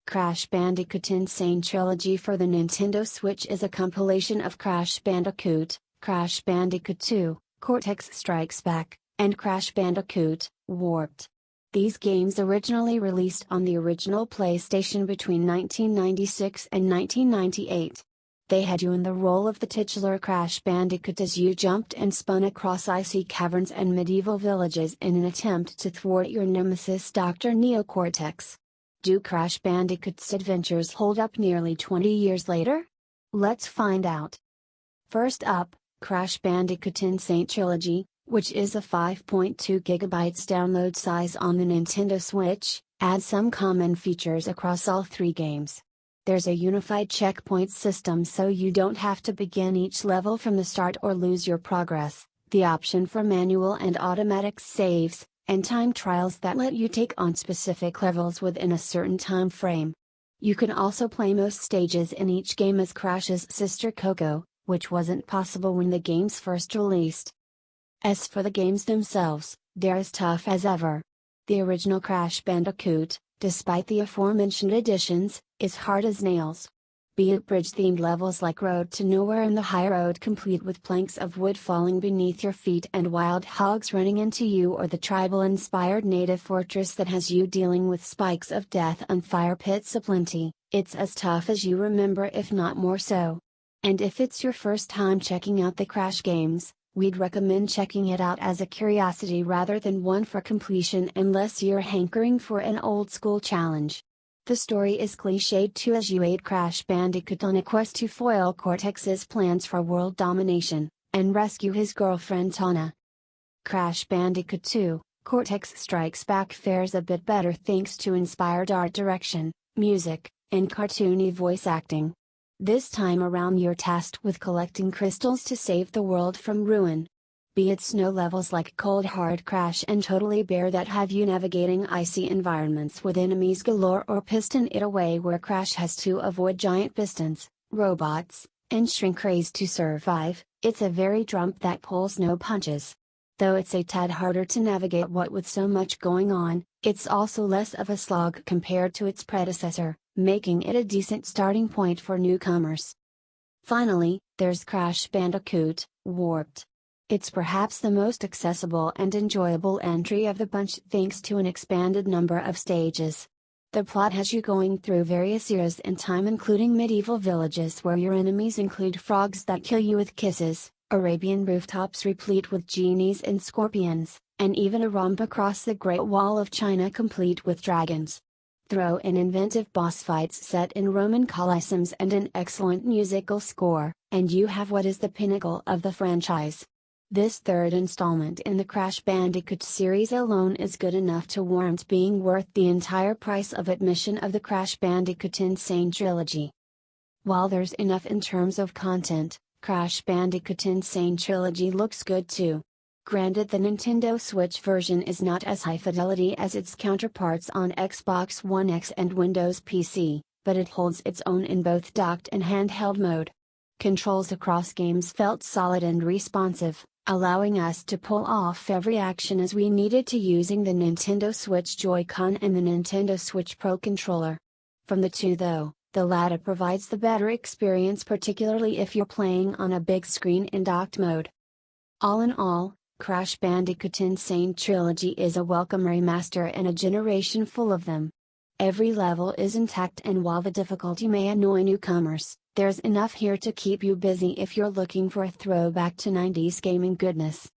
Crash Bandicoot N.Sane Trilogy for the Nintendo Switch is a compilation of Crash Bandicoot, Crash Bandicoot 2, Cortex Strikes Back, and Crash Bandicoot, Warped. These games originally released on the original PlayStation between 1996 and 1998. They had you in the role of the titular Crash Bandicoot as you jumped and spun across icy caverns and medieval villages in an attempt to thwart your nemesis Dr. Neocortex. Do Crash Bandicoot's adventures hold up nearly 20 years later? Let's find out. First up, Crash Bandicoot N.Sane Trilogy, which is a 5.2 GB download size on the Nintendo Switch, adds some common features across all three games. There's a unified checkpoint system so you don't have to begin each level from the start or lose your progress, the option for manual and automatic saves, and time trials that let you take on specific levels within a certain time frame. You can also play most stages in each game as Crash's sister Coco, which wasn't possible when the games first released. As for the games themselves, they're as tough as ever. The original Crash Bandicoot, despite the aforementioned additions, is hard as nails. Be it bridge-themed levels like Road to Nowhere and the High Road complete with planks of wood falling beneath your feet and wild hogs running into you, or the tribal-inspired native fortress that has you dealing with spikes of death and fire pits aplenty, it's as tough as you remember, if not more so. And if it's your first time checking out the Crash games, we'd recommend checking it out as a curiosity rather than one for completion unless you're hankering for an old-school challenge. The story is cliched too, as you aid Crash Bandicoot on a quest to foil Cortex's plans for world domination, and rescue his girlfriend Tawna. Crash Bandicoot 2, Cortex Strikes Back fares a bit better thanks to inspired art direction, music, and cartoony voice acting. This time around you're tasked with collecting crystals to save the world from ruin. Be it snow levels like Cold Hard Crash and Totally Bare that have you navigating icy environments with enemies galore, or Piston It Away where Crash has to avoid giant pistons, robots, and shrink rays to survive, it's a very jump that pulls no punches. Though it's a tad harder to navigate what with so much going on, it's also less of a slog compared to its predecessor, making it a decent starting point for newcomers. Finally, there's Crash Bandicoot, Warped. It's perhaps the most accessible and enjoyable entry of the bunch thanks to an expanded number of stages. The plot has you going through various eras in time, including medieval villages where your enemies include frogs that kill you with kisses, Arabian rooftops replete with genies and scorpions, and even a romp across the Great Wall of China complete with dragons. Throw in inventive boss fights set in Roman colosseums and an excellent musical score, and you have what is the pinnacle of the franchise. This third installment in the Crash Bandicoot series alone is good enough to warrant being worth the entire price of admission of the Crash Bandicoot N.Sane Trilogy. While there's enough in terms of content, Crash Bandicoot N.Sane Trilogy looks good too. Granted, the Nintendo Switch version is not as high fidelity as its counterparts on Xbox One X and Windows PC, but it holds its own in both docked and handheld mode. Controls across games felt solid and responsive, allowing us to pull off every action as we needed to using the Nintendo Switch Joy-Con and the Nintendo Switch Pro controller. From the two though, the latter provides the better experience, particularly if you're playing on a big screen in docked mode. All in all, Crash Bandicoot N.Sane Trilogy is a welcome remaster in a generation full of them. Every level is intact, and while the difficulty may annoy newcomers, there's enough here to keep you busy if you're looking for a throwback to 90s gaming goodness.